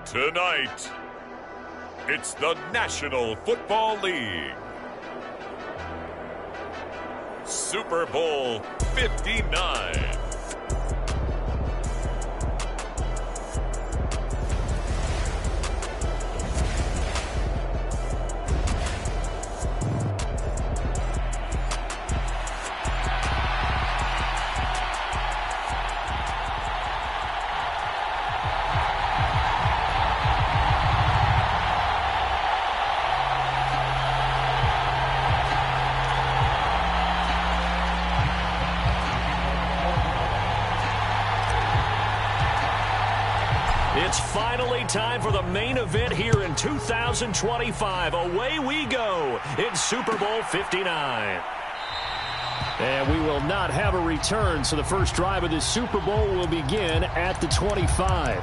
Tonight, it's the National Football League. Super Bowl 59. It's finally time for the main event here in 2025. Away we go in Super Bowl 59. And we will not have a return, so the first drive of this Super Bowl will begin at the 25.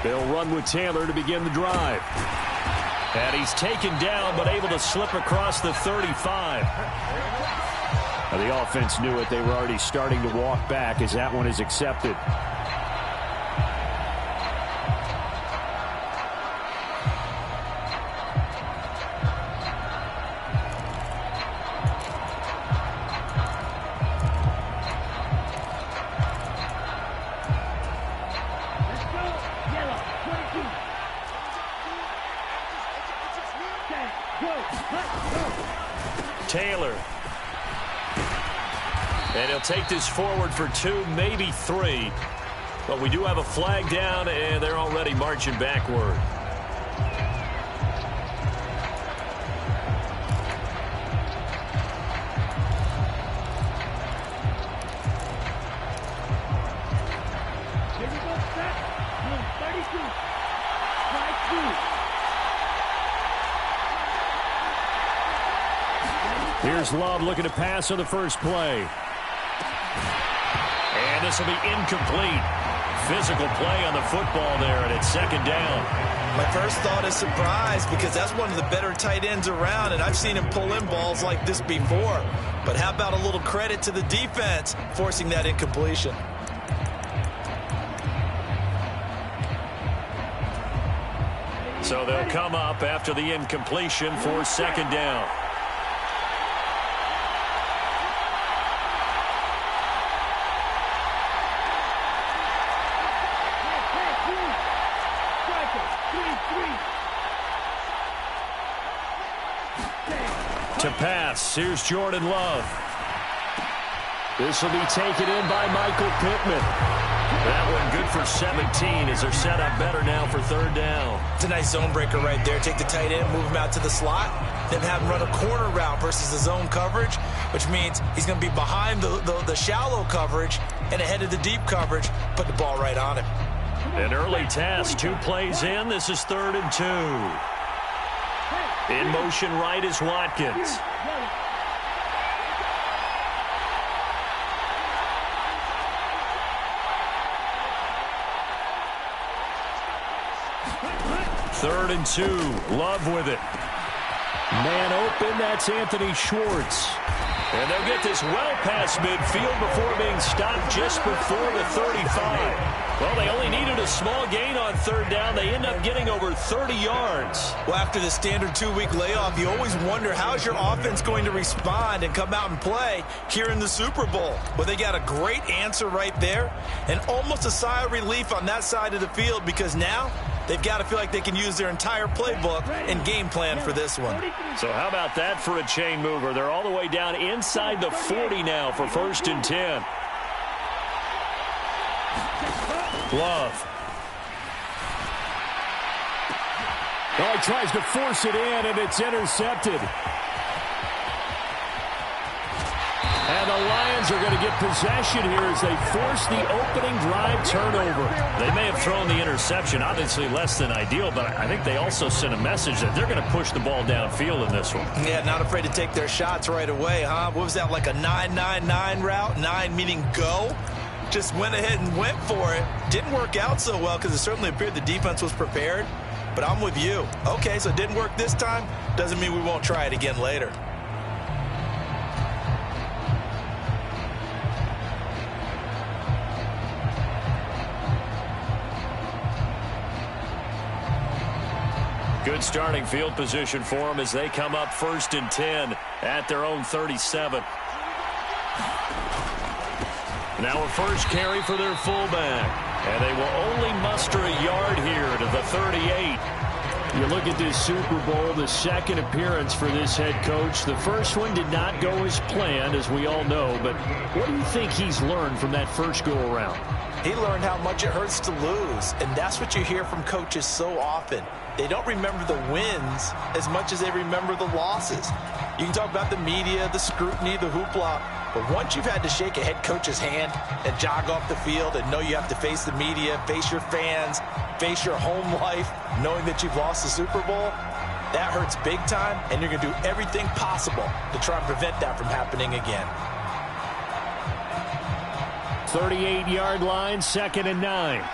They'll run with Taylor to begin the drive. And he's taken down, but able to slip across the 35. Now, the offense knew it. They were already starting to walk back as that one is accepted. Taylor. And he'll take this forward for 2, maybe 3. But we do have a flag down, and they're already marching backward. Here's Love looking to pass on the first play. And this will be incomplete. Physical play on the football there, and it's second down. My first thought is surprise, because that's one of the better tight ends around, and I've seen him pull in balls like this before. But how about a little credit to the defense forcing that incompletion? So they'll come up after the incompletion for second down. To pass, here's Jordan Love. This will be taken in by Michael Pittman. That one good for 17 as they're set up better now for third down. It's a nice zone breaker right there. Take the tight end, move him out to the slot, then have him run a corner route versus the zone coverage, which means he's going to be behind the shallow coverage and ahead of the deep coverage. Put the ball right on him. An early task, 2 plays in. This is 3rd and 2. In motion right is Watkins. Third and 2. Love with it. Man open, that's Anthony Schwartz. And they'll get this well past midfield before being stopped just before the 35. Well, they only needed a small gain on third down. They end up getting over 30 yards. Well, after the standard 2-week layoff, you always wonder how's your offense going to respond and come out and play here in the Super Bowl. Well, they got a great answer right there and almost a sigh of relief on that side of the field, because now they've got to feel like they can use their entire playbook and game plan for this one. So how about that for a chain mover? They're all the way down inside the 40 now for 1st and 10. Love. Oh, he tries to force it in, and it's intercepted. And the Lions are going to get possession here as they force the opening drive turnover. They may have thrown the interception, obviously less than ideal, but I think they also sent a message that they're going to push the ball downfield in this one. Yeah, not afraid to take their shots right away, huh? What was that, like a 9-9-9 route? 9 meaning go? Just went ahead and went for it. Didn't work out so well because it certainly appeared the defense was prepared. But I'm with you. Okay, so it didn't work this time. Doesn't mean we won't try it again later. Good starting field position for them as they come up 1st and 10 at their own 37. Now a first carry for their fullback. And they will only muster a yard here to the 38. You look at this Super Bowl, the second appearance for this head coach. The first one did not go as planned, as we all know. But what do you think he's learned from that first go-around? He learned how much it hurts to lose. And that's what you hear from coaches so often. They don't remember the wins as much as they remember the losses. You can talk about the media, the scrutiny, the hoopla. But once you've had to shake a head coach's hand and jog off the field and know you have to face the media, face your fans, face your home life, knowing that you've lost the Super Bowl, that hurts big time, and you're going to do everything possible to try and prevent that from happening again. 38-yard line, 2nd and 9.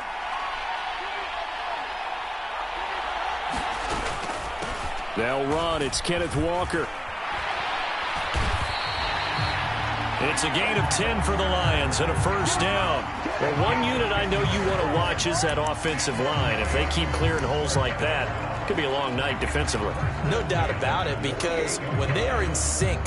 They'll run. It's Kenneth Walker. It's a gain of 10 for the Lions and a first down. Well, one unit I know you want to watch is that offensive line. If they keep clearing holes like that, it could be a long night defensively. No doubt about it, because when they are in sync,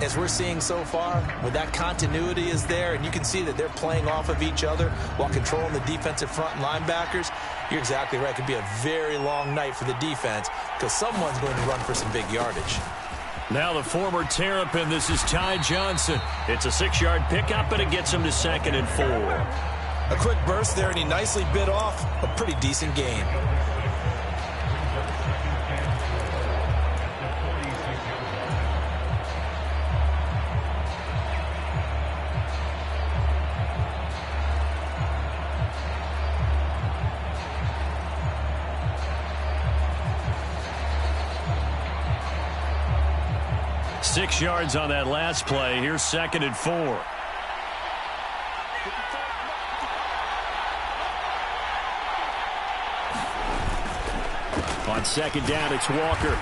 as we're seeing so far, when that continuity is there and you can see that they're playing off of each other while controlling the defensive front linebackers, you're exactly right. It could be a very long night for the defense because someone's going to run for some big yardage. Now the former Terrapin, this is Ty Johnson. It's a 6-yard pickup, and it gets him to 2nd and 4. A quick burst there, and he nicely bit off a pretty decent gain. Six yards on that last play. Here's 2nd and 4. On 2nd down, it's Walker.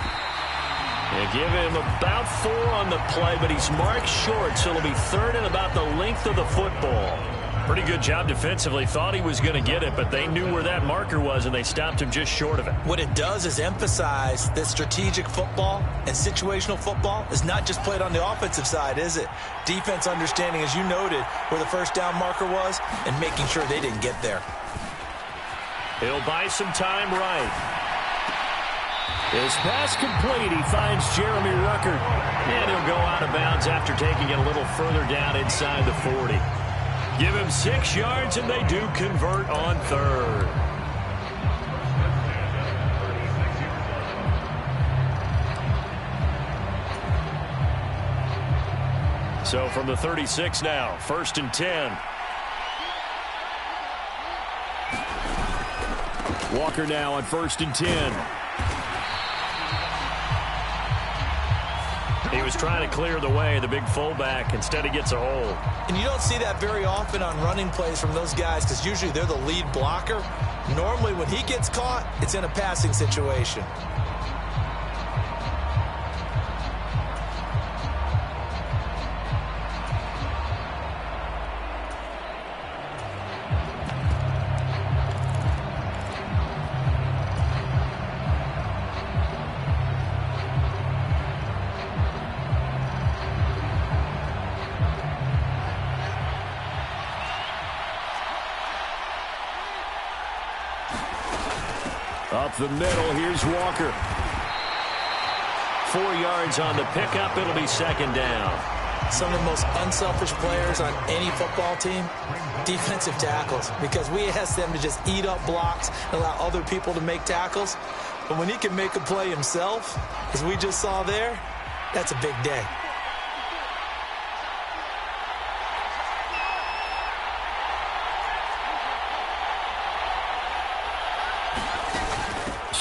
They give him about 4 on the play, but he's marked short, so it'll be 3rd and about the length of the football. Pretty good job defensively. Thought he was going to get it, but they knew where that marker was, and they stopped him just short of it. What it does is emphasize that strategic football and situational football is not just played on the offensive side, is it? Defense understanding, as you noted, where the first down marker was and making sure they didn't get there. He'll buy some time right. His pass complete. He finds Jeremy Ruckert. And he'll go out of bounds after taking it a little further down inside the 40. Give him 6 yards, and they do convert on 3rd. So from the 36 now, 1st and 10. Walker now on 1st and 10. He was trying to clear the way, the big fullback. Instead, he gets a hole. And you don't see that very often on running plays from those guys because usually they're the lead blocker. Normally, when he gets caught, it's in a passing situation. Up the middle, here's Walker. 4 yards on the pickup. It'll be 2nd down. Some of the most unselfish players on any football team, defensive tackles, because we ask them to just eat up blocks and allow other people to make tackles. But when he can make a play himself, as we just saw there, that's a big day.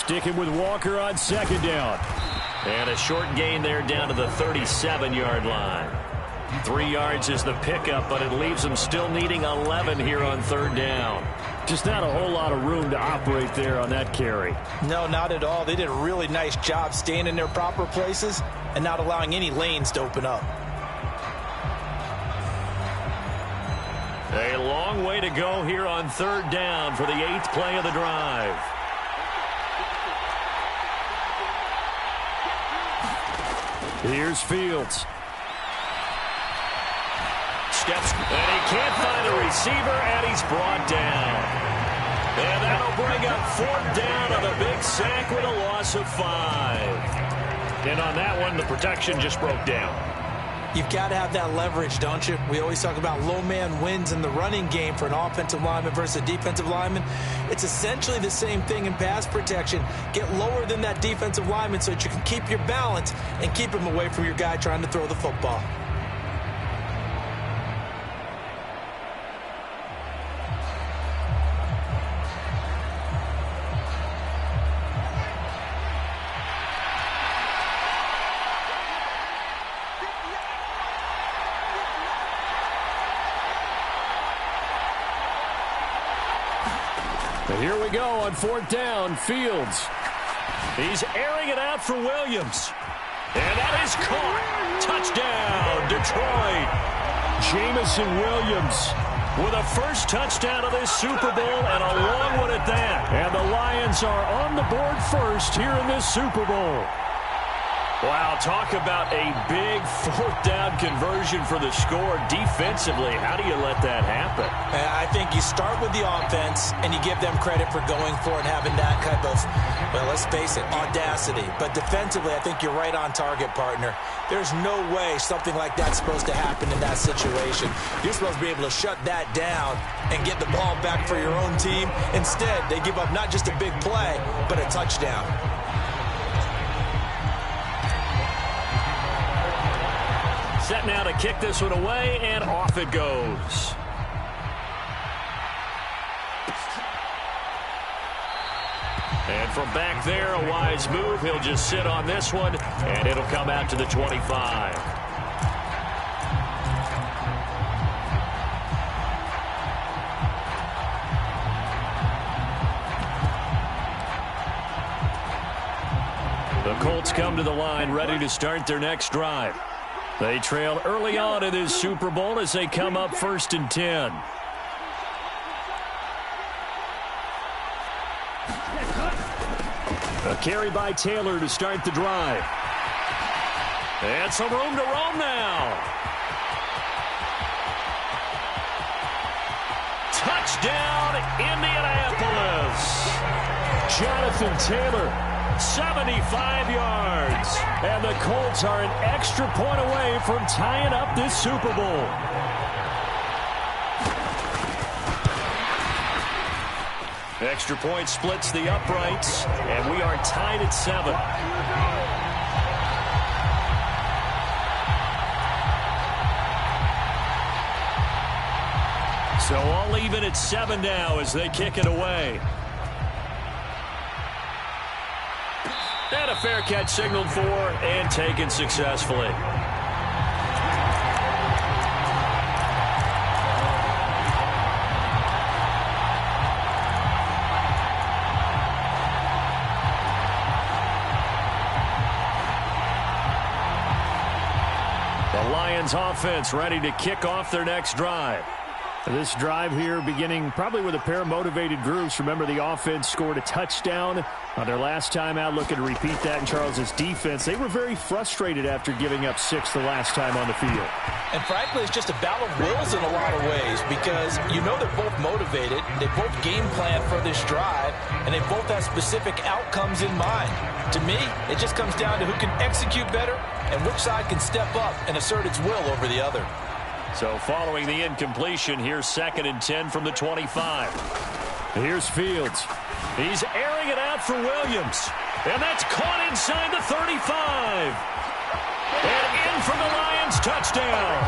sticking with Walker on second down. And a short gain there down to the 37-yard line. 3 yards is the pickup, but it leaves them still needing 11 here on third down. Just not a whole lot of room to operate there on that carry. No, not at all. They did a really nice job staying in their proper places and not allowing any lanes to open up. A long way to go here on third down for the 8th play of the drive. Here's Fields. Steps, and he can't find a receiver, and he's brought down. And that'll bring up fourth down on a big sack with a loss of 5. And on that one, the protection just broke down. You've got to have that leverage, don't you? We always talk about low man wins in the running game for an offensive lineman versus a defensive lineman. It's essentially the same thing in pass protection. Get lower than that defensive lineman so that you can keep your balance and keep him away from your guy trying to throw the football. And here we go on fourth down. Fields. He's airing it out for Williams. And that is caught. Touchdown, Detroit. Jamison Williams with a first touchdown of this Super Bowl, and a long one at that. And the Lions are on the board first here in this Super Bowl. Wow, talk about a big fourth down conversion for the score. Defensively, how do you let that happen? I think you start with the offense, and you give them credit for going for it and having that type of, well, let's face it, audacity. But defensively, I think you're right on target, partner. There's no way something like that's supposed to happen in that situation. You're supposed to be able to shut that down and get the ball back for your own team. Instead, they give up not just a big play, but a touchdown. Set now to kick this one away, and off it goes. And from back there, a wise move. He'll just sit on this one, and it'll come out to the 25. The Colts come to the line, ready to start their next drive. They trail early on in this Super Bowl as they come up 1st and 10. A carry by Taylor to start the drive. And some room to roam now. Touchdown, Indianapolis. Jonathan Taylor. 75 yards. And the Colts are an extra point away from tying up this Super Bowl. Extra point splits the uprights, and we are tied at 7. So all even at 7 now as they kick it away. And a fair catch signaled for and taken successfully. The Lions offense ready to kick off their next drive. This drive here beginning probably with a pair of motivated groups. Remember, the offense scored a touchdown on their last time out, looking to repeat that in Charles's defense. They were very frustrated after giving up 6 the last time on the field. And frankly, it's just a battle of wills in a lot of ways because you know they're both motivated, they both game plan for this drive, and they both have specific outcomes in mind. To me, it just comes down to who can execute better and which side can step up and assert its will over the other. So following the incompletion, here's 2nd and 10 from the 25. Here's Fields. He's airing it out for Williams. And that's caught inside the 35. And in for the Lions touchdown.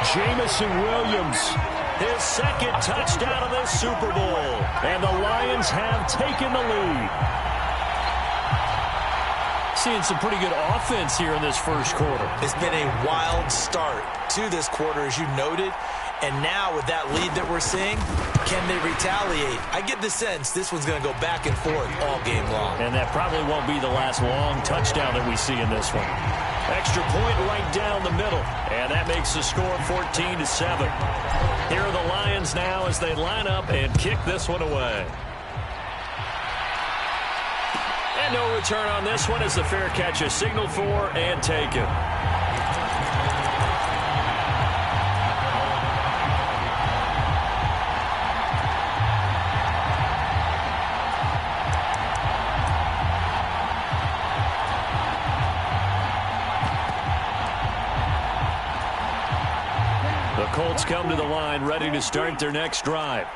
Jamison Williams. His 2nd touchdown of this Super Bowl. And the Lions have taken the lead. Seeing some pretty good offense here in this first quarter. It's been a wild start to this quarter, as you noted. And now with that lead that we're seeing, can they retaliate? I get the sense this one's going to go back and forth all game long. And that probably won't be the last long touchdown that we see in this one. Extra point right down the middle. And that makes the score 14-7. Here are the Lions now as they line up and kick this one away. And no return on this one as the fair catch is signaled for and taken. Colts come to the line ready to start their next drive.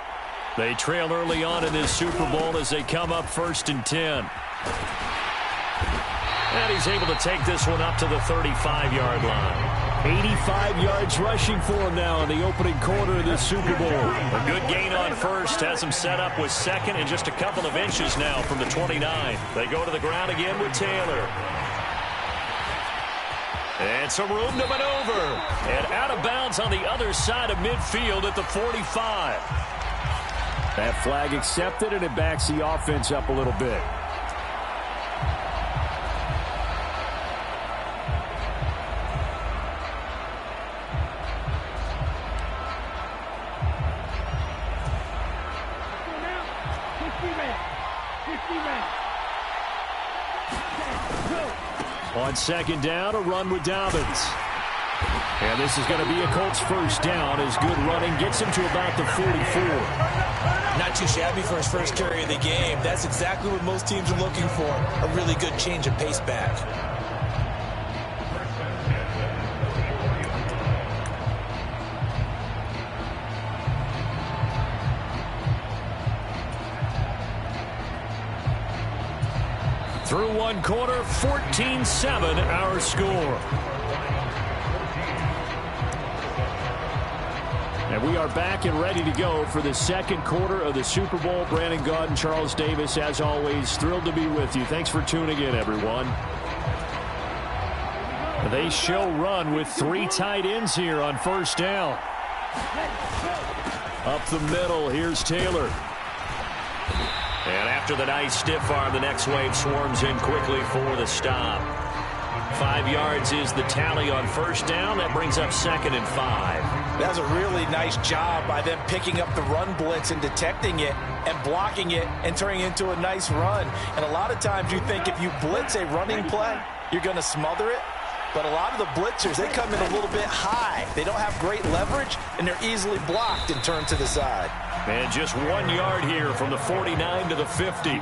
They trail early on in this Super Bowl as they come up 1st and 10. And he's able to take this one up to the 35-yard line. 85 yards rushing for him now in the opening quarter of this Super Bowl. A good gain on first has him set up with second and just a couple of inches now from the 29. They go to the ground again with Taylor. And some room to maneuver. And out of bounds on the other side of midfield at the 45. That flag accepted, and it backs the offense up a little bit. On second down, a run with Dobbins. And this is going to be a Colts first down as good running gets him to about the 44. Not too shabby for his first carry of the game. That's exactly what most teams are looking for. A really good change of pace back. Through one quarter, 14-7 our score. And we are back and ready to go for the second quarter of the Super Bowl. Brandon Gaud and Charles Davis, as always, thrilled to be with you. Thanks for tuning in, everyone. They show run with 3 tight ends here on first down. Up the middle, here's Taylor. And after the nice stiff arm, the next wave swarms in quickly for the stop. 5 yards is the tally on first down. That brings up 2nd and 5. That was a really nice job by them picking up the run blitz and detecting it and blocking it and turning it into a nice run. And a lot of times you think if you blitz a running play, you're going to smother it. But a lot of the blitzers, they come in a little bit high. They don't have great leverage, and they're easily blocked and turned to the side. And just 1 yard here from the 49 to the 50.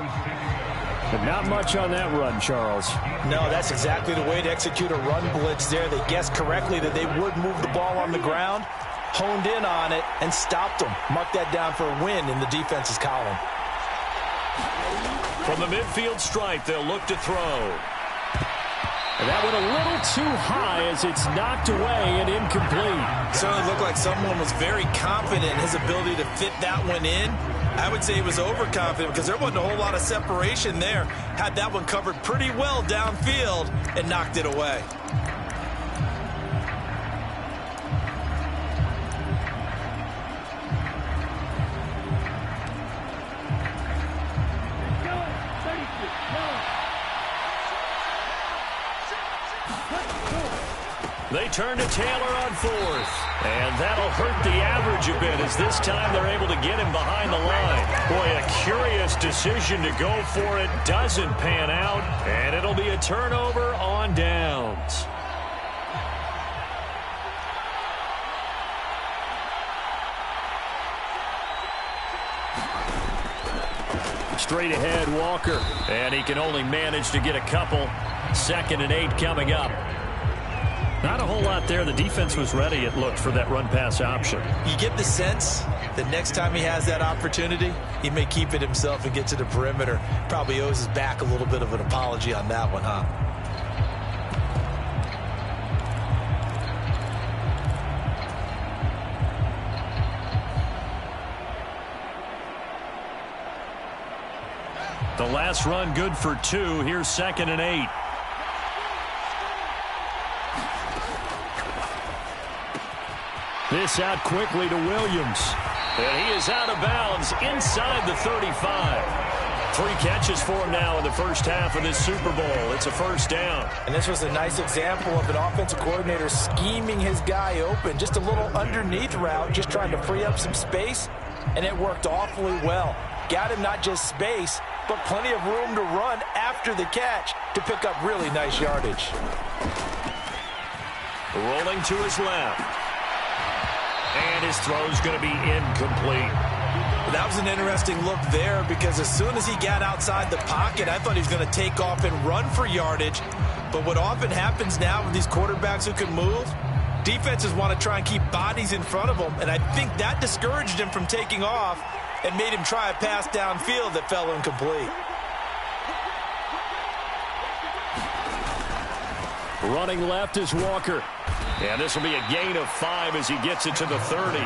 But not much on that run, Charles. No, that's exactly the way to execute a run blitz there. They guessed correctly that they would move the ball on the ground, honed in on it, and stopped them. Mark that down for a win in the defense's column. From the midfield stripe, they'll look to throw. And that went a little too high as it's knocked away and incomplete. Certainly looked like someone was very confident in his ability to fit that one in. I would say he was overconfident because there wasn't a whole lot of separation there. Had that one covered pretty well downfield and knocked it away. They turn to Taylor on 4th. And that'll hurt the average a bit as this time they're able to get him behind the line. Boy, a curious decision to go for it. Doesn't pan out. And it'll be a turnover on downs. Straight ahead, Walker. And he can only manage to get a couple. 2nd and 8 coming up. Not a whole lot there. The defense was ready, it looked, for that run-pass option. You get the sense that next time he has that opportunity, he may keep it himself and get to the perimeter. Probably owes his back a little bit of an apology on that one, huh? The last run good for 2. Here's 2nd and 8. This out quickly to Williams. And he is out of bounds inside the 35. 3 catches for him now in the first half of this Super Bowl. It's a first down. And this was a nice example of an offensive coordinator scheming his guy open. Just a little underneath route, just trying to free up some space, and it worked awfully well. Got him not just space, but plenty of room to run after the catch to pick up really nice yardage. Rolling to his left. And his throw's going to be incomplete. That was an interesting look there because as soon as he got outside the pocket, I thought he was going to take off and run for yardage. But what often happens now with these quarterbacks who can move, defenses want to try and keep bodies in front of them, and I think that discouraged him from taking off and made him try a pass downfield that fell incomplete. Running left is Walker. And this will be a gain of 5 as he gets it to the 30.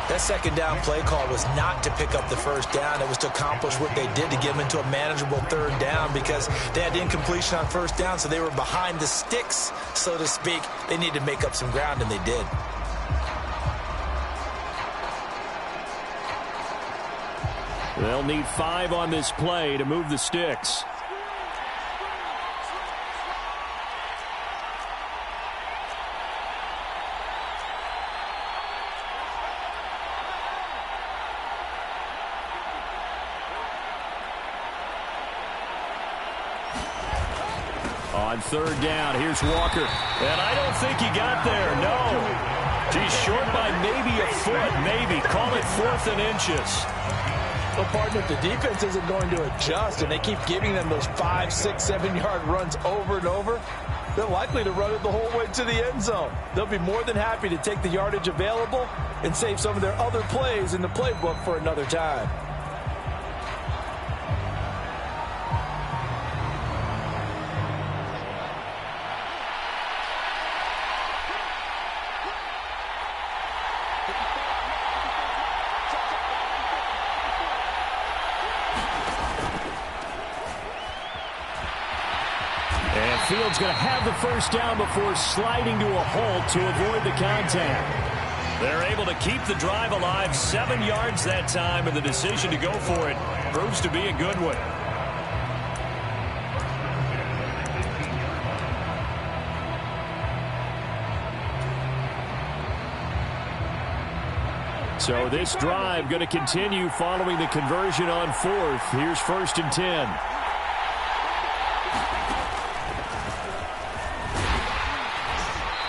That second down play call was not to pick up the first down. It was to accomplish what they did to get them into a manageable third down because they had incompletion on first down, so they were behind the sticks, so to speak. They needed to make up some ground, and they did. They'll need 5 on this play to move the sticks. On third down, here's Walker. And I don't think he got there, no. He's short by maybe a foot, maybe. Call it 4th and inches. Well, partner, if the defense isn't going to adjust and they keep giving them those 5, 6, 7-yard runs over and over, they're likely to run it the whole way to the end zone. They'll be more than happy to take the yardage available and save some of their other plays in the playbook for another time. Fields going to have the first down before sliding to a halt to avoid the contact. They're able to keep the drive alive, 7 yards that time, and the decision to go for it proves to be a good one. So this drive going to continue following the conversion on 4th. Here's 1st and 10.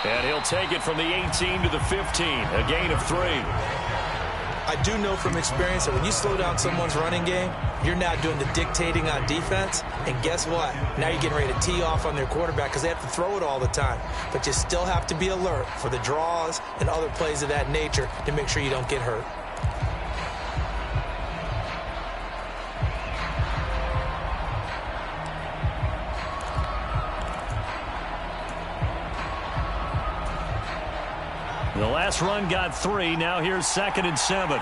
And he'll take it from the 18 to the 15, a gain of 3. I do know from experience that when you slow down someone's running game, you're now doing the dictating on defense. And guess what? Now you're getting ready to tee off on their quarterback because they have to throw it all the time. But you still have to be alert for the draws and other plays of that nature to make sure you don't get hurt. The last run got 3. Now here's 2nd and 7.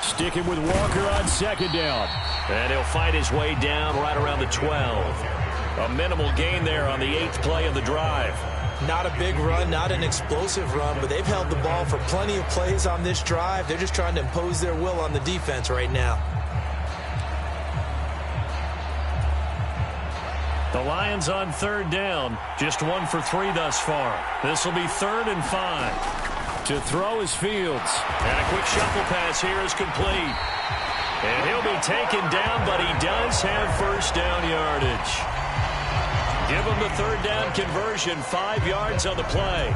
Sticking with Walker on 2nd down. And he'll fight his way down right around the 12. A minimal gain there on the 8th play of the drive. Not a big run, not an explosive run, but they've held the ball for plenty of plays on this drive. They're just trying to impose their will on the defense right now. The Lions on 3rd down, just 1 for 3 thus far. This will be 3rd and 5. To throw is Fields. And a quick shuffle pass here is complete. And he'll be taken down, but he does have first down yardage. Give him the 3rd down conversion, 5 yards on the play.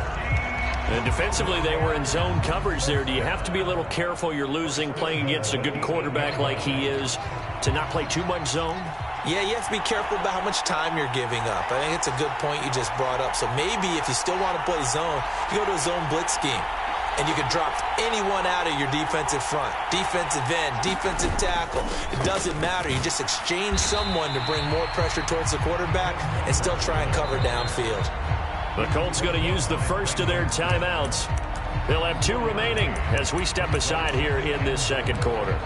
And defensively, they were in zone coverage there. Do you have to be a little careful you're losing playing against a good quarterback like he is to not play too much zone? Yeah, you have to be careful about how much time you're giving up. I think it's a good point you just brought up. So maybe if you still want to play zone, you go to a zone blitz scheme. And you can drop anyone out of your defensive front. Defensive end, defensive tackle. It doesn't matter. You just exchange someone to bring more pressure towards the quarterback and still try and cover downfield. The Colts going to use the first of their timeouts. They'll have 2 remaining as we step aside here in this 2nd quarter.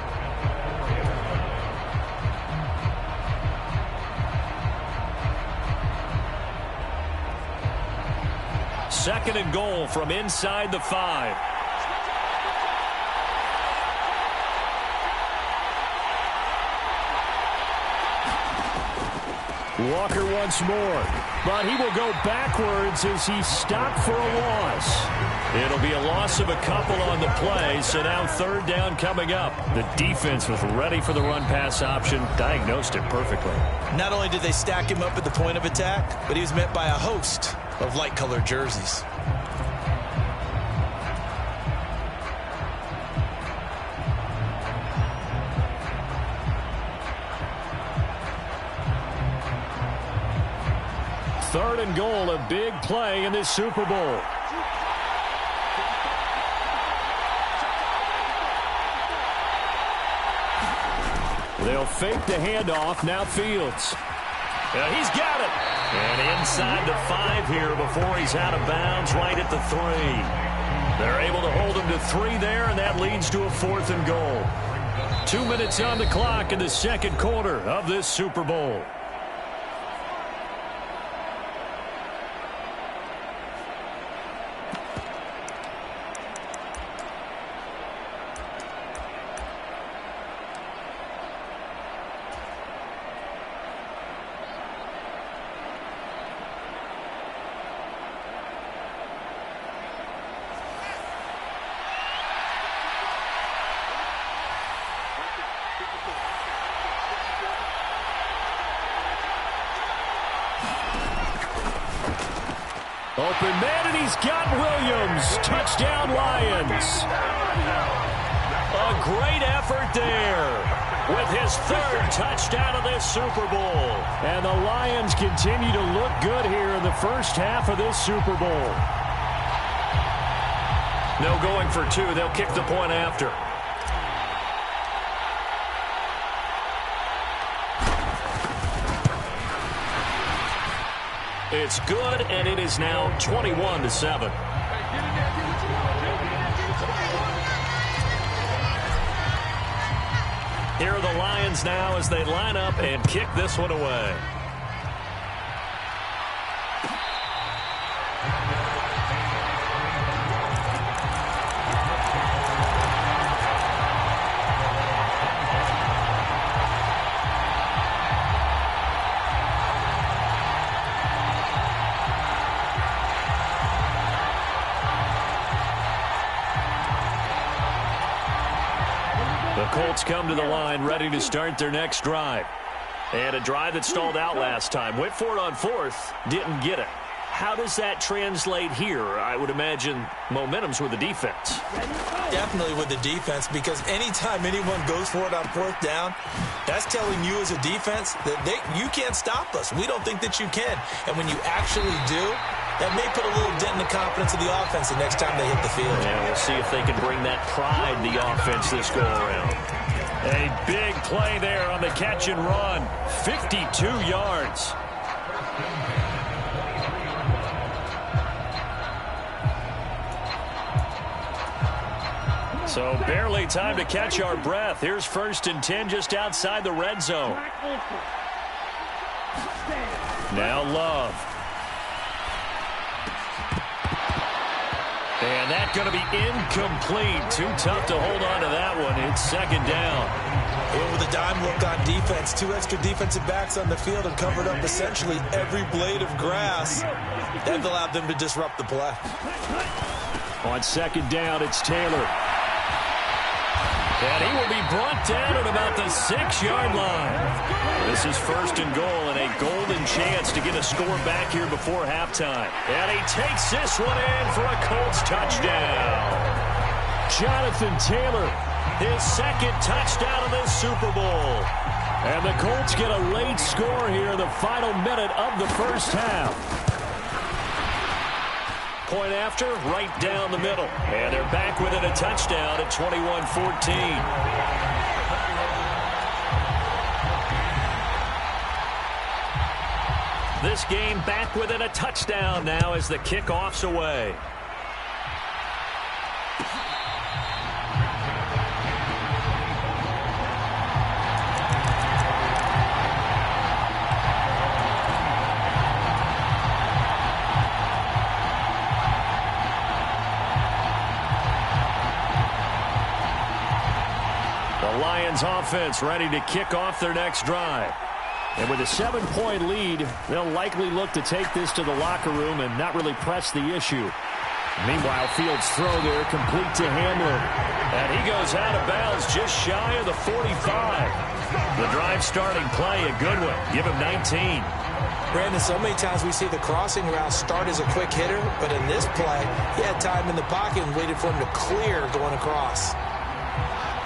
second and goal from inside the 5. Walker once more, but he will go backwards as he stopped for a loss. It'll be a loss of a couple on the play, so now third down coming up. The defense was ready for the run-pass option, diagnosed it perfectly. Not only did they stack him up at the point of attack, but he was met by a host of light-colored jerseys. Third and goal, a big play in this Super Bowl. They'll fake the handoff. Now Fields. He's got it. And inside the 5 here before he's out of bounds right at the 3. They're able to hold him to 3 there, and that leads to a 4th and goal. 2 minutes on the clock in the second quarter of this Super Bowl. Open man, and he's got Williams. Touchdown, Lions. A great effort there with his 3rd touchdown of this Super Bowl. And the Lions continue to look good here in the first half of this Super Bowl. No going for 2. They'll kick the point after. It's good, and it is now 21-7. Here are the Lions now as they line up and kick this one away. Colts come to the line ready to start their next drive. And a drive that stalled out last time. Went for it on 4th, didn't get it. How does that translate here? I would imagine momentum's with the defense. Definitely with the defense, because anytime anyone goes for it on 4th down, that's telling you as a defense that you can't stop us. We don't think that you can. And when you actually do, that may put a little dent in the confidence of the offense the next time they hit the field. Yeah, we'll see if they can bring that pride in the offense this go-around. A big play there on the catch and run. 52 yards. So barely time to catch our breath. Here's 1st and 10 just outside the red zone. Now Love. And that's going to be incomplete. Too tough to hold on to that one. It's 2nd down. And with a dime look on defense, 2 extra defensive backs on the field and covered up essentially every blade of grass. That allowed them to disrupt the play. On 2nd down, it's Taylor. And he will be brought down at about the 6-yard line. This is 1st and goal and a golden chance to get a score back here before halftime. And he takes this one in for a Colts touchdown. Jonathan Taylor, his 2nd touchdown of this Super Bowl. And the Colts get a late score here in the final minute of the first half. Point after, right down the middle. And they're back within a touchdown at 21-14. This game back within a touchdown now as the kickoff's away. Lions offense ready to kick off their next drive. And with a 7-point lead, they'll likely look to take this to the locker room and not really press the issue. Meanwhile, Fields' throw there complete to Hamler. And he goes out of bounds just shy of the 45. The drive starting play, a good one. Give him 19. Brandon, so many times we see the crossing route start as a quick hitter, but in this play, he had time in the pocket and waited for him to clear going across.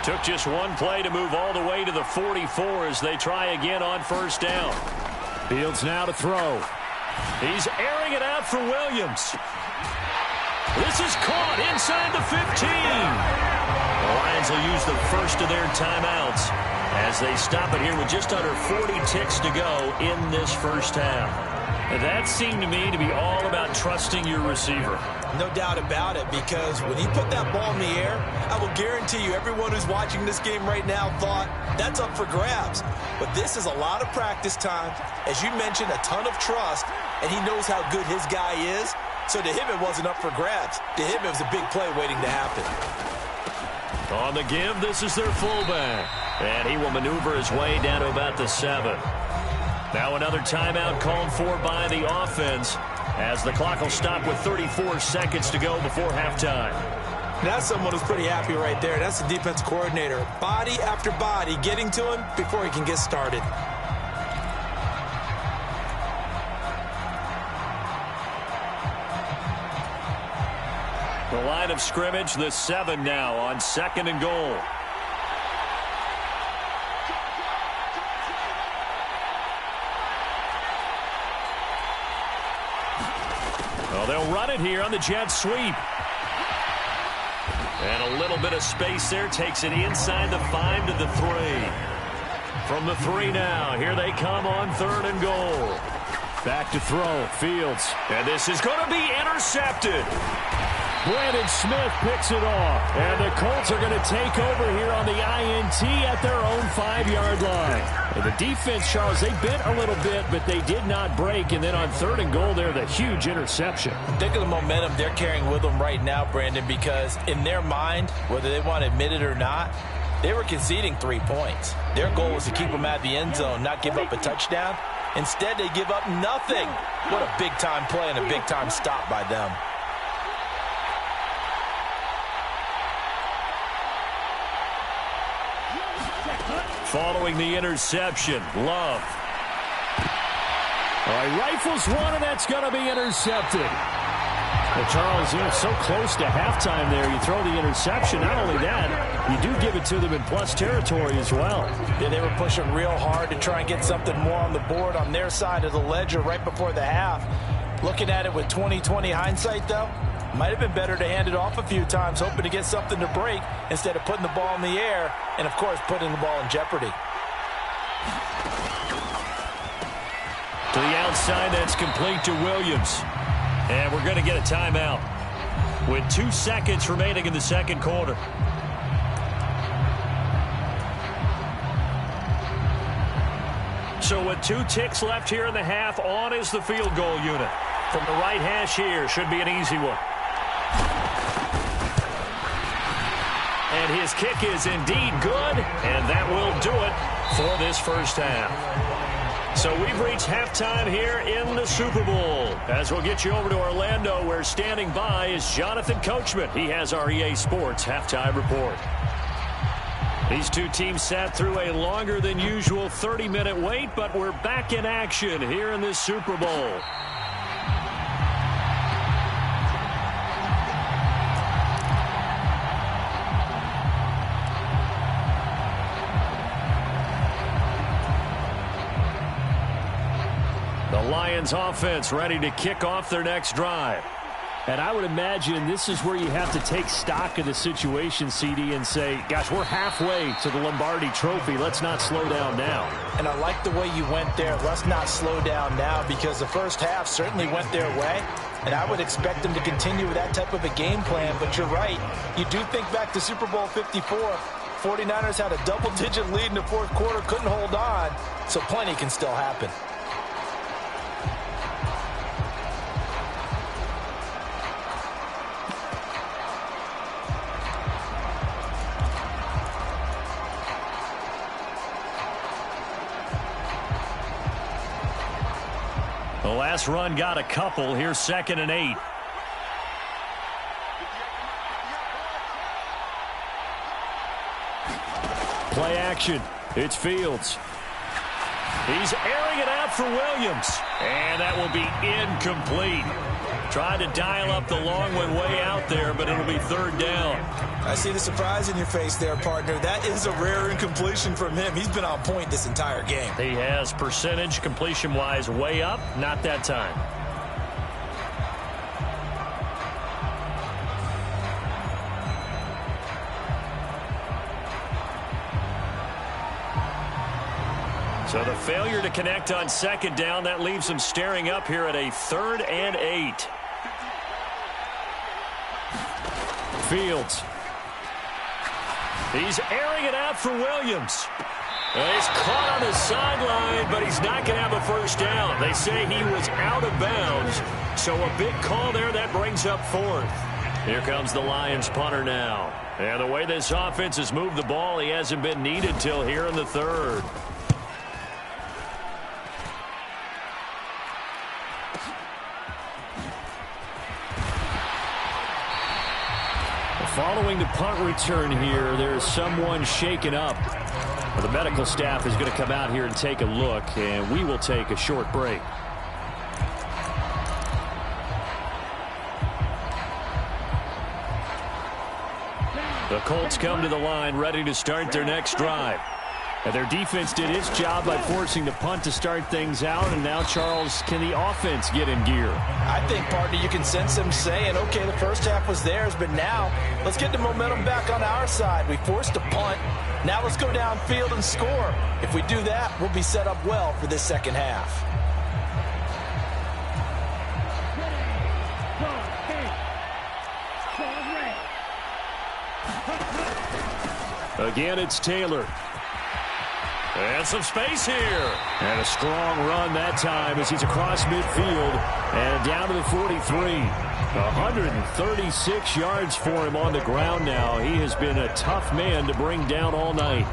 Took just one play to move all the way to the 44 as they try again on first down. Fields now to throw. He's airing it out for Williams. This is caught inside the 15. The Lions will use the first of their timeouts as they stop it here with just under 40 ticks to go in this first half. That seemed to me to be all about trusting your receiver. No doubt about it, because when he put that ball in the air, I will guarantee you everyone who's watching this game right now thought that's up for grabs. But this is a lot of practice time. As you mentioned, a ton of trust, and he knows how good his guy is. So to him, it wasn't up for grabs. To him, it was a big play waiting to happen. On the give, this is their fullback. And he will maneuver his way down to about the 7. Now another timeout called for by the offense as the clock will stop with 34 seconds to go before halftime. That's someone who's pretty happy right there. That's the defense coordinator. Body after body getting to him before he can get started. The line of scrimmage, the 7 now on 2nd and goal. Well, they'll run it here on the jet sweep. And a little bit of space there takes it inside the 5 to the 3. From the 3 now, here they come on 3rd and goal. Back to throw, Fields. And this is going to be intercepted. Brandon Smith picks it off. And the Colts are going to take over here on the INT at their own 5-yard line. And the defense, Charles, they bit a little bit, but they did not break. And then on 3rd and goal there, the huge interception. Think of the momentum they're carrying with them right now, Brandon, because in their mind, whether they want to admit it or not, they were conceding 3 points. Their goal was to keep them at the end zone, not give up a touchdown. Instead, they give up nothing. What a big-time play and a big-time stop by them. Following the interception, Love. All right, rifles one, and that's going to be intercepted. Well, Charles, you're so close to halftime there. You throw the interception. Not only that, you do give it to them in plus territory as well. Yeah, they were pushing real hard to try and get something more on the board on their side of the ledger right before the half. Looking at it with 20/20 hindsight, though, might have been better to hand it off a few times, hoping to get something to break instead of putting the ball in the air and, of course, putting the ball in jeopardy. To the outside, that's complete to Williams. And we're going to get a timeout with 2 seconds remaining in the second quarter. So with 2 ticks left here in the half, on is the field goal unit. From the right hash here, should be an easy one. And his kick is indeed good, and that will do it for this first half. So we've reached halftime here in the Super Bowl. As we'll get you over to Orlando, where standing by is Jonathan Coachman. He has our EA Sports halftime report. These two teams sat through a longer than usual 30-minute wait, but we're back in action here in this Super Bowl. The Lions offense ready to kick off their next drive. And I would imagine this is where you have to take stock of the situation, CD, and say, gosh, we're halfway to the Lombardi Trophy. Let's not slow down now. And I like the way you went there. Let's not slow down now, because the first half certainly went their way. And I would expect them to continue with that type of a game plan. But you're right. You do think back to Super Bowl 54. 49ers had a double-digit lead in the fourth quarter, couldn't hold on. So plenty can still happen. The last run got a couple. Here's 2nd and 8. Play action. It's Fields. He's airing it out for Williams. And that will be incomplete. Tried to dial up the long one way out there, but it'll be 3rd down. I see the surprise in your face there, partner. That is a rare incompletion from him. He's been on point this entire game. He has percentage completion-wise way up. Not that time. So the failure to connect on 2nd down, that leaves him staring up here at a 3rd and 8. Fields. He's airing it out for Williams. He's caught on the sideline, but he's not going to have a 1st down. They say he was out of bounds, so a big call there that brings up 4th. Here comes the Lions punter now. And the way this offense has moved the ball, he hasn't been needed till here in the 3rd. Following the punt return here, there's someone shaken up. The medical staff is going to come out here and take a look, and we will take a short break. The Colts come to the line ready to start their next drive. And their defense did its job by forcing the punt to start things out. And now, Charles, can the offense get in gear? I think, partner, you can sense them saying, okay, the first half was theirs, but now let's get the momentum back on our side. We forced a punt. Now let's go downfield and score. If we do that, we'll be set up well for this 2nd half. Again, it's Taylor. And some space here. And a strong run that time as he's across midfield and down to the 43. 136 yards for him on the ground now. He has been a tough man to bring down all night.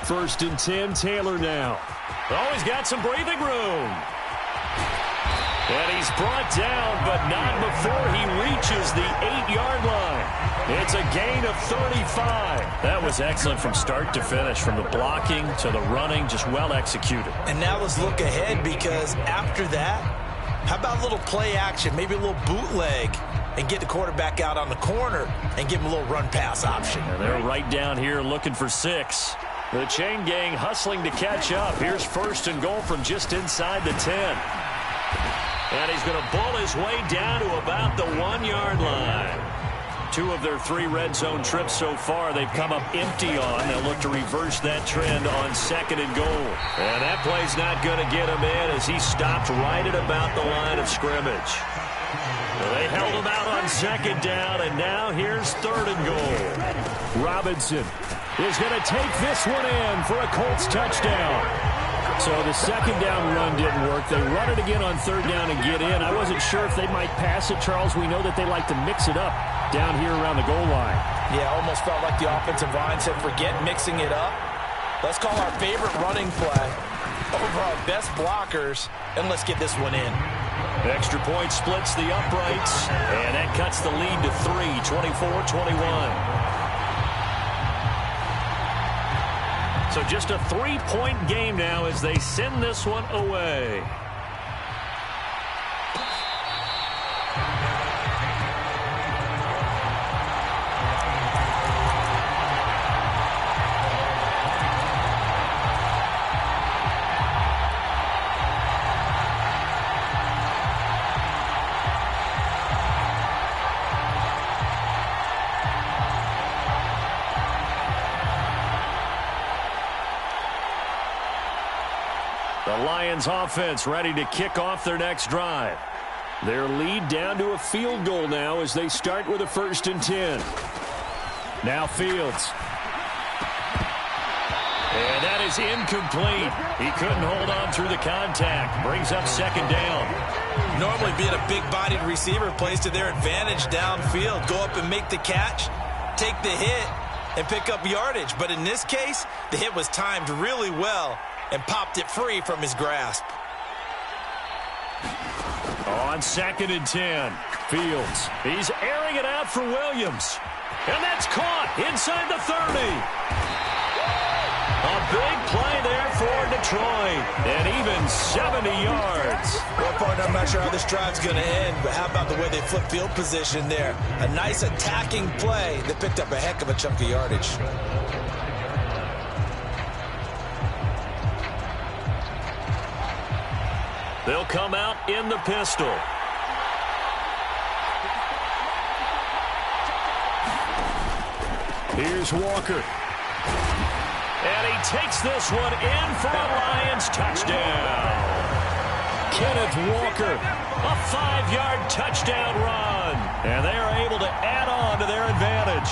First and 10, Taylor now. Oh, he's got some breathing room. And he's brought down, but not before he reaches the 8-yard line. It's a gain of 35. That was excellent from start to finish, from the blocking to the running, just well executed. And now let's look ahead, because after that, how about a little play action, maybe a little bootleg, and get the quarterback out on the corner and give him a little run-pass option. And they're right down here looking for 6. The chain gang hustling to catch up. Here's 1st and goal from just inside the 10. And he's going to bull his way down to about the 1-yard line. 2 of their 3 red zone trips so far they've come up empty on. They'll look to reverse that trend on 2nd and goal. And that play's not going to get him in as he stopped right at about the line of scrimmage. They held him out on 2nd down, and now here's 3rd and goal. Robinson is going to take this one in for a Colts touchdown. So the 2nd down run didn't work. They run it again on 3rd down and get in. I wasn't sure if they might pass it, Charles. We know that they like to mix it up down here around the goal line. Yeah, almost felt like the offensive line said, forget mixing it up. Let's call our favorite running play over our best blockers, and let's get this one in. Extra point splits the uprights, and that cuts the lead to 3, 24-21. So just a 3-point game now as they send this one away. The Lions offense ready to kick off their next drive. Their lead down to a field goal now as they start with a 1st and 10. Now Fields. And that is incomplete. He couldn't hold on through the contact. Brings up 2nd down. Normally being a big-bodied receiver plays to their advantage downfield. Go up and make the catch, take the hit, and pick up yardage. But in this case, the hit was timed really well and popped it free from his grasp. On 2nd and 10, Fields. He's airing it out for Williams. And that's caught inside the 30. A big play there for Detroit. And even 70 yards. Well, partner, I'm not sure how this drive's going to end, but how about the way they flip field position there? A nice attacking play that picked up a heck of a chunk of yardage. They'll come out in the pistol. Here's Walker. And he takes this one in for a Lions touchdown. Kenneth Walker, a 5-yard touchdown run. And they are able to add on to their advantage.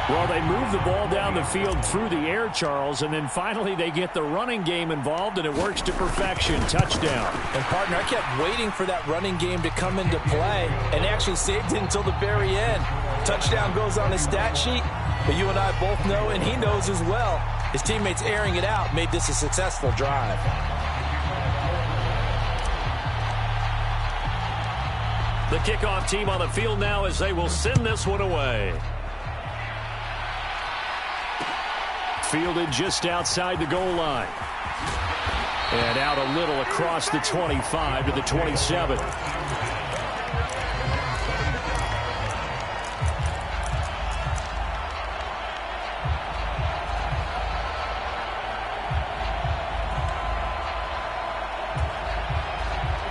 Well, they move the ball down the field through the air, Charles, and then finally they get the running game involved, and it works to perfection. Touchdown. And, partner, I kept waiting for that running game to come into play and actually saved it until the very end. Touchdown goes on his stat sheet, but you and I both know, and he knows as well, his teammates airing it out made this a successful drive. The kickoff team on the field now as they will send this one away. Fielded just outside the goal line. And out a little across the 25 to the 27.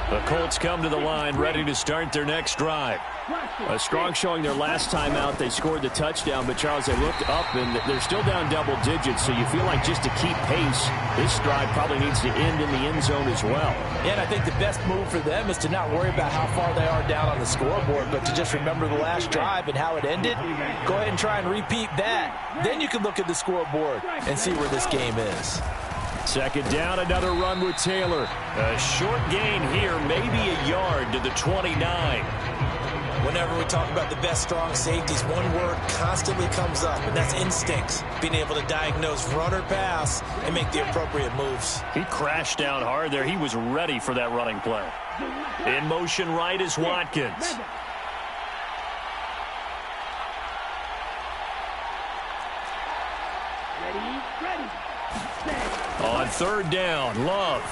The Colts come to the line ready to start their next drive. A strong showing their last time out. They scored the touchdown, but, Charles, they looked up, and they're still down double digits, so you feel like just to keep pace, this drive probably needs to end in the end zone as well. Yeah, and I think the best move for them is to not worry about how far they are down on the scoreboard, but to just remember the last drive and how it ended. Go ahead and try and repeat that. Then you can look at the scoreboard and see where this game is. 2nd down, another run with Taylor. A short gain here, maybe a yard to the 29. Whenever we talk about the best strong safeties, one word constantly comes up, and that's instincts. Being able to diagnose run or pass and make the appropriate moves. He crashed down hard there. He was ready for that running play. In motion right is Watkins. On 3rd down, Love.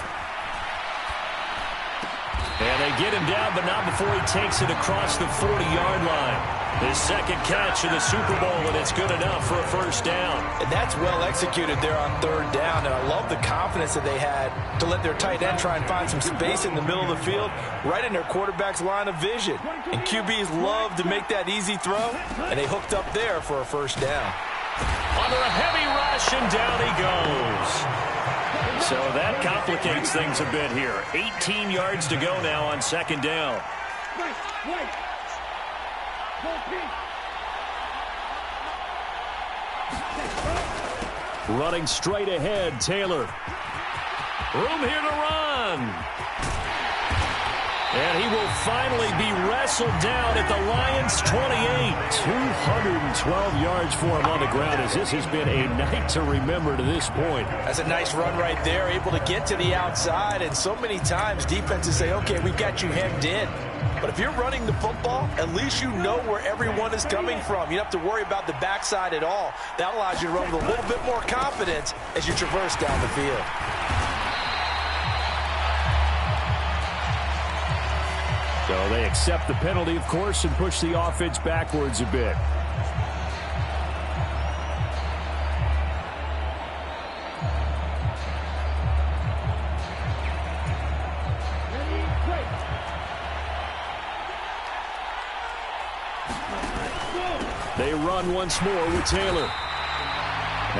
And they get him down, but not before he takes it across the 40-yard line. His 2nd catch of the Super Bowl, and it's good enough for a 1st down. And that's well executed there on 3rd down, and I love the confidence that they had to let their tight end try and find some space in the middle of the field, right in their quarterback's line of vision. And QBs love to make that easy throw, and they hooked up there for a 1st down. Under a heavy rush, and down he goes. So that complicates things a bit here. 18 yards to go now on 2nd down. Running straight ahead, Taylor. Room here to run. And he will finally be wrestled down at the Lions' 28. 212 yards for him on the ground, as this has been a night to remember to this point. That's a nice run right there, able to get to the outside, and so many times defenses say, okay, we got you hemmed in. But if you're running the football, at least you know where everyone is coming from. You don't have to worry about the backside at all. That allows you to run with a little bit more confidence as you traverse down the field. So they accept the penalty, of course, and push the offense backwards a bit. They run once more with Taylor.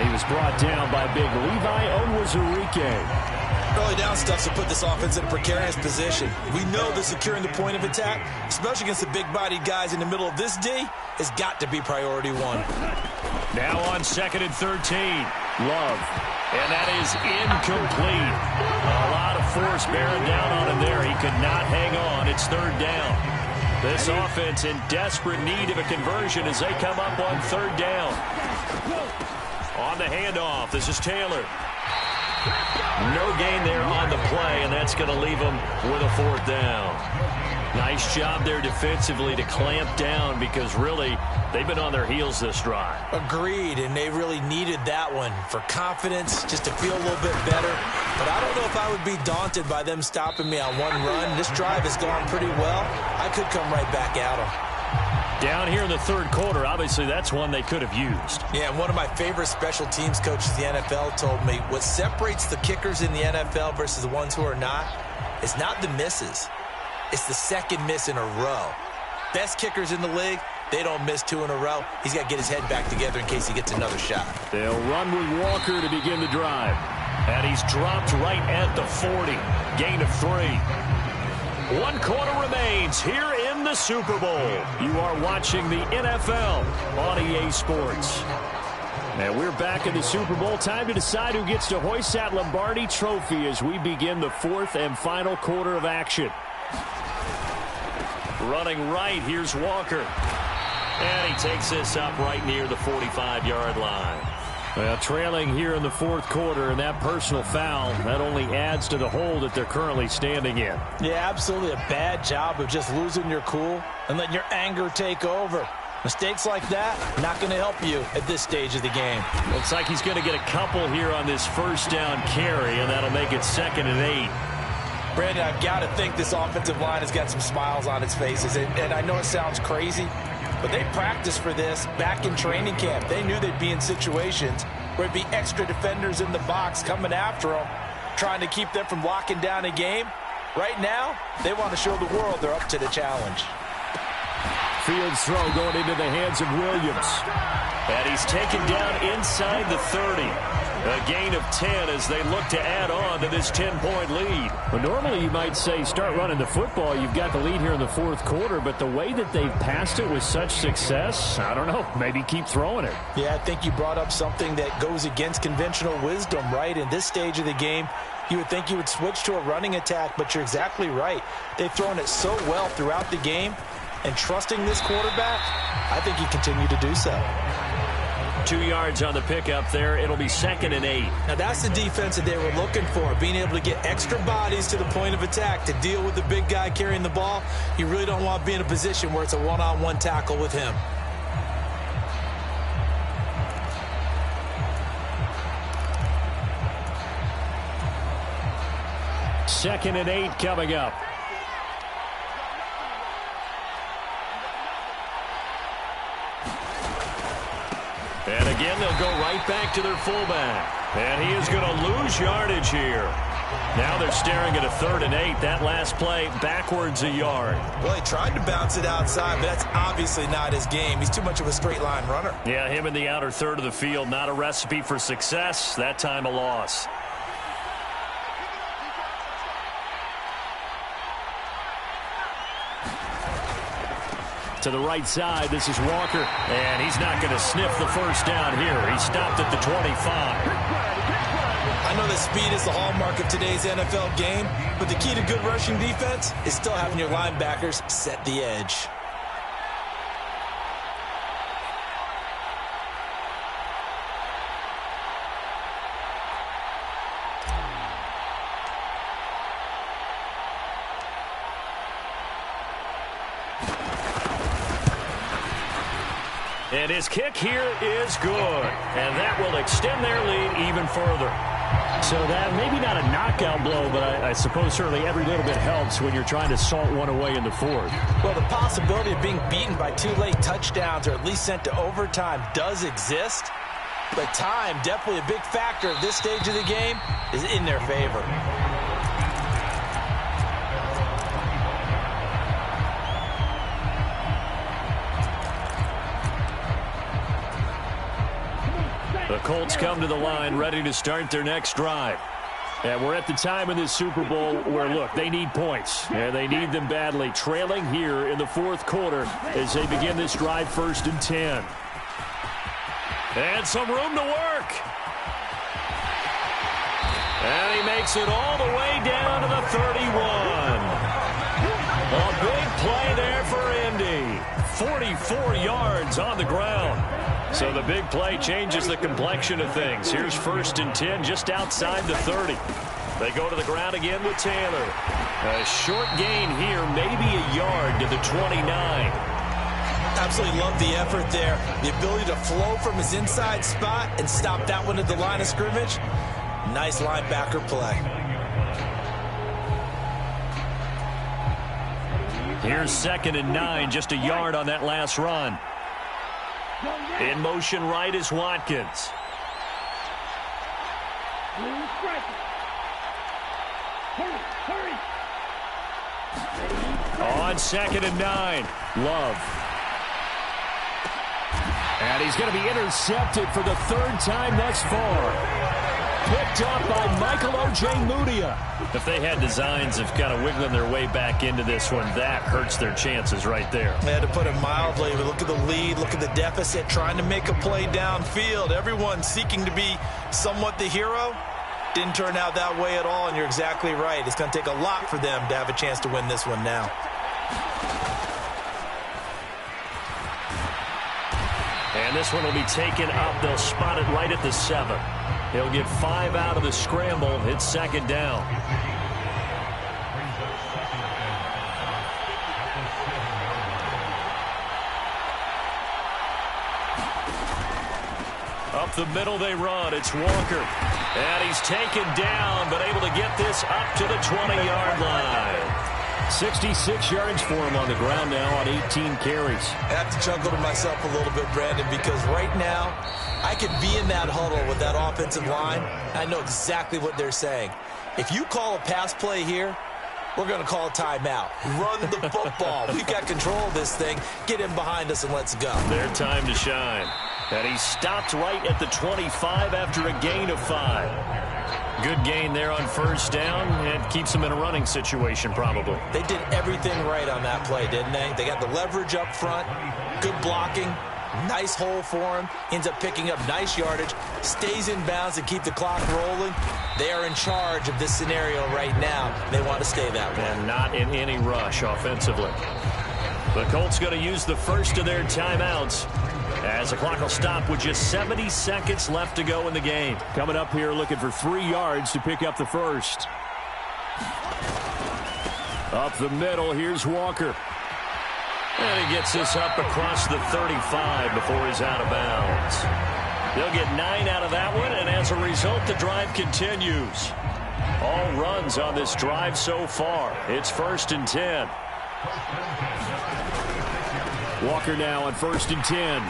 He was brought down by big Levi Onwuzurike. Early down stuff to put this offense in a precarious position. We know that securing the point of attack, especially against the big-bodied guys in the middle of this D, has got to be priority one. Now on 2nd and 13. Love. And that is incomplete. A lot of force bearing down on him there. He could not hang on. It's third down. This offense in desperate need of a conversion as they come up on third down. On the handoff, this is Taylor. No gain there on the play, and that's going to leave them with a fourth down. Nice job there defensively to clamp down because really they've been on their heels this drive. Agreed, and they really needed that one for confidence, just to feel a little bit better. But I don't know if I would be daunted by them stopping me on one run. This drive has gone pretty well. I could come right back at them. Down here in the third quarter, obviously that's one they could have used. Yeah, and one of my favorite special teams coaches in the NFL told me what separates the kickers in the NFL versus the ones who are not is not the misses. It's the second miss in a row. Best kickers in the league, they don't miss two in a row. He's got to get his head back together in case he gets another shot. They'll run with Walker to begin the drive. And he's dropped right at the 40. Gain of 3. 1 quarter remains here in the Super Bowl. You are watching the NFL on EA Sports. And we're back in the Super Bowl. Time to decide who gets to hoist that Lombardi trophy as we begin the fourth and final quarter of action. Running right, here's Walker. And he takes this up right near the 45-yard line. Well, trailing here in the fourth quarter, and that personal foul, that only adds to the hole that they're currently standing in. Yeah, absolutely a bad job of just losing your cool and letting your anger take over. Mistakes like that, not going to help you at this stage of the game. Looks like he's going to get a couple here on this first down carry, and that'll make it 2nd and 8. Brandon, I've got to think this offensive line has got some smiles on its faces. And I know it sounds crazy, but they practiced for this back in training camp. They knew they'd be in situations where it'd be extra defenders in the box coming after them, trying to keep them from locking down a game. Right now, they want to show the world they're up to the challenge. Fields throw going into the hands of Williams. And he's taken down inside the 30. A gain of 10 as they look to add on to this 10-point lead. Well, normally you might say start running the football. You've got the lead here in the fourth quarter, but the way that they've passed it with such success, I don't know, maybe keep throwing it. Yeah, I think you brought up something that goes against conventional wisdom, right? In this stage of the game, you would think you would switch to a running attack, but you're exactly right. They've thrown it so well throughout the game, and trusting this quarterback, I think he continued to do so. 2 yards on the pickup there. It'll be 2nd and 8. Now, that's the defense that they were looking for, being able to get extra bodies to the point of attack to deal with the big guy carrying the ball. You really don't want to be in a position where it's a one-on-one tackle with him. Second and 8 coming up. And again, they'll go right back to their fullback. And he is going to lose yardage here. Now they're staring at a 3rd and 8. That last play backwards a yard. Well, he tried to bounce it outside, but that's obviously not his game. He's too much of a straight line runner. Yeah, him in the outer third of the field. Not a recipe for success. That time a loss. To the right side, this is Walker. And he's not going to sniff the first down here. He stopped at the 25. I know that speed is the hallmark of today's NFL game, but the key to good rushing defense is still having your linebackers set the edge. And his kick here is good. And that will extend their lead even further. So that maybe not a knockout blow, but I suppose certainly every little bit helps when you're trying to salt one away in the fourth. Well, the possibility of being beaten by 2 late touchdowns or at least sent to overtime does exist. But time, definitely a big factor at this stage of the game, is in their favor. The Colts come to the line ready to start their next drive. And we're at the time in this Super Bowl where, look, they need points. And they need them badly. Trailing here in the fourth quarter as they begin this drive 1st and 10. And some room to work. And he makes it all the way down to the 31. A big play there for Indy. 44 yards on the ground. So the big play changes the complexion of things. Here's 1st and 10 just outside the 30. They go to the ground again with Taylor. A short gain here, maybe a yard to the 29. Absolutely love the effort there. The ability to flow from his inside spot and stop that one at the line of scrimmage. Nice linebacker play. Here's 2nd and 9, just a yard on that last run. In motion right is Watkins. On 2nd and 9, Love. And he's going to be intercepted for the 3rd time thus far. Picked up by Michael Ojemudia. If they had designs of kind of wiggling their way back into this one, that hurts their chances right there. They had to put it mildly. But look at the lead, look at the deficit, trying to make a play downfield. Everyone seeking to be somewhat the hero. Didn't turn out that way at all, and you're exactly right. It's going to take a lot for them to have a chance to win this one now. And this one will be taken up. They'll spot it right at the 7. He'll get 5 out of the scramble. It's 2nd down. Up the middle they run. It's Walker. And he's taken down, but able to get this up to the 20-yard line. 66 yards for him on the ground now on 18 carries. I have to chuckle to myself a little bit, Brandon, because right now I could be in that huddle with that offensive line. I know exactly what they're saying. If you call a pass play here, we're going to call a timeout. Run the football. We've got control of this thing. Get in behind us and let's go. Their time to shine. And he stopped right at the 25 after a gain of 5. Good gain there on 1st down, and keeps them in a running situation probably. They did everything right on that play, didn't they? They got the leverage up front, good blocking, nice hole for him, ends up picking up nice yardage, stays in bounds and keep the clock rolling. They are in charge of this scenario right now. They want to stay that way. And not in any rush offensively. The Colts going to use the first of their timeouts, as the clock will stop with just 70 seconds left to go in the game. Coming up here looking for 3 yards to pick up the first. Up the middle, here's Walker. And he gets this up across the 35 before he's out of bounds. They'll get 9 out of that one, and as a result, the drive continues. All runs on this drive so far. It's 1st and 10. Walker now on 1st and 10.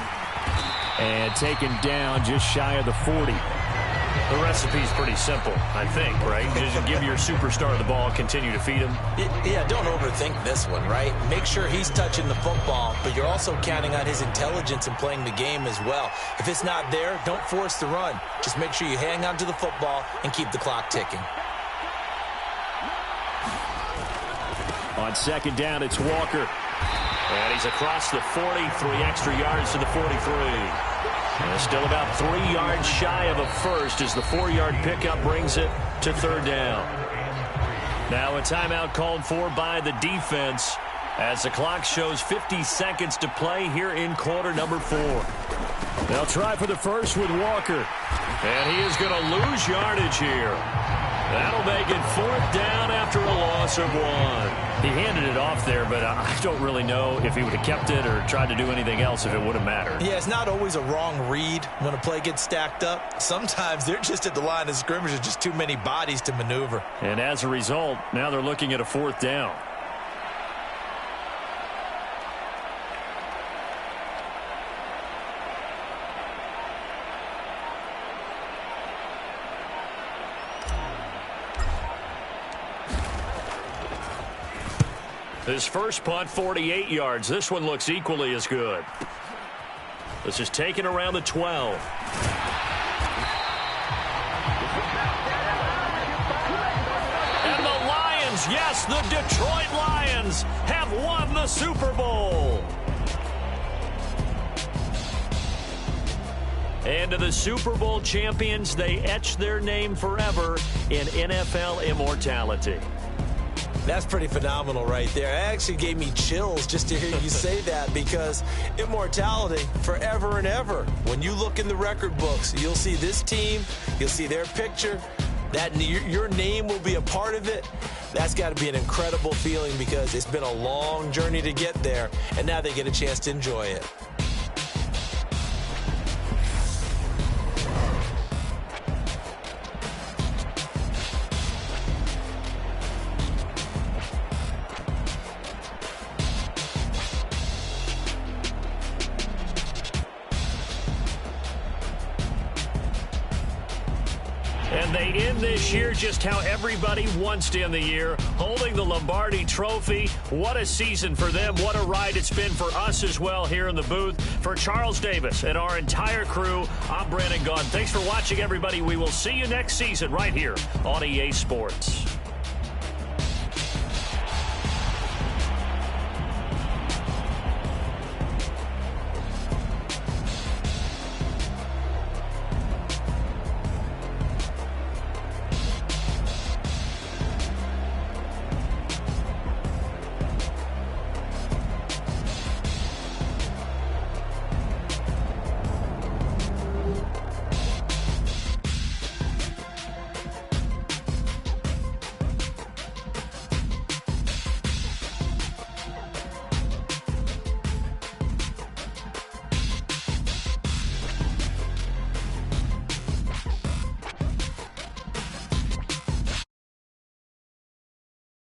And taken down just shy of the 40. The recipe's pretty simple, I think, right? Just give your superstar the ball, continue to feed him. Yeah, don't overthink this one, right? Make sure he's touching the football, but you're also counting on his intelligence in playing the game as well. If it's not there, don't force the run. Just make sure you hang on to the football and keep the clock ticking. On 2nd down, it's Walker. And he's across the 40, 3 extra yards to the 43. And still about 3 yards shy of a first as the 4-yard pickup brings it to 3rd down. Now a timeout called for by the defense as the clock shows 50 seconds to play here in quarter number 4. They'll try for the first with Walker. And he is going to lose yardage here. That'll make it 4th down after a loss of 1. He handed it off there, but I don't really know if he would have kept it or tried to do anything else if it would have mattered. Yeah, it's not always a wrong read when a play gets stacked up. Sometimes they're just at the line of scrimmage. There's just too many bodies to maneuver. And as a result, now they're looking at a 4th down. His first punt, 48 yards. This one looks equally as good. This is taken around the 12. And the Lions, yes, the Detroit Lions have won the Super Bowl. And to the Super Bowl champions, they etch their name forever in NFL immortality. That's pretty phenomenal right there. It actually gave me chills just to hear you say that, because immortality forever and ever. When you look in the record books, you'll see this team, you'll see their picture, that your name will be a part of it. That's got to be an incredible feeling, because it's been a long journey to get there, and now they get a chance to enjoy it. And they end this year just how everybody wants to end the year, holding the Lombardi Trophy. What a season for them. What a ride it's been for us as well here in the booth. For Charles Davis and our entire crew, I'm Brandon Gaudin. Thanks for watching, everybody. We will see you next season right here on EA Sports.